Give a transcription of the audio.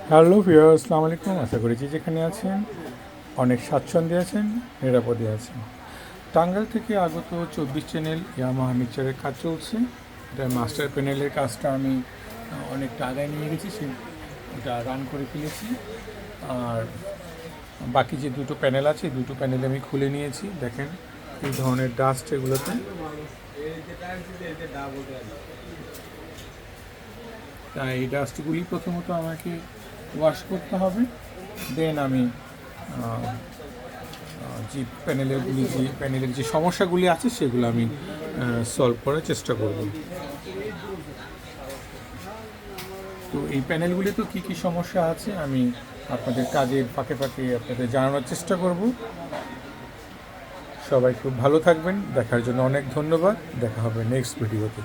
Hello viewers, আসসালামু আলাইকুম। আশা করি যেখানে আছেন অনেক স্বাচ্ছন্দ্যে আছেন, নিরাপদে আছেন। টাঙ্গাইল থেকে আগত 24 চ্যানেল ইয়ামাহা মিক্সচারের কাজ চলছে। এটা মাস্টার প্যানেলের কাজটা আমি অনেকটা আগায় নিয়ে গেছি, ওটা রান করে ফেলেছি। আর বাকি যে দুটো প্যানেল আছে, দুটো প্যানেল আমি খুলে নিয়েছি। দেখেন এই ধরনের ডাস্ট এগুলোতে। তাই এই ডাস্টগুলি প্রথমত আমাকে ওয়াশ করতে হবে, দেন আমি যে প্যানেলের যে সমস্যাগুলি আছে সেগুলো আমি সলভ করার চেষ্টা করব। তো এই প্যানেলগুলিতে কী কী সমস্যা আছে আমি আপনাদের কাজের ফাঁকে ফাঁকে আপনাদের জানানোর চেষ্টা করব। সবাই খুব ভালো থাকবেন। দেখার জন্য অনেক ধন্যবাদ। দেখা হবে নেক্সট ভিডিওতে।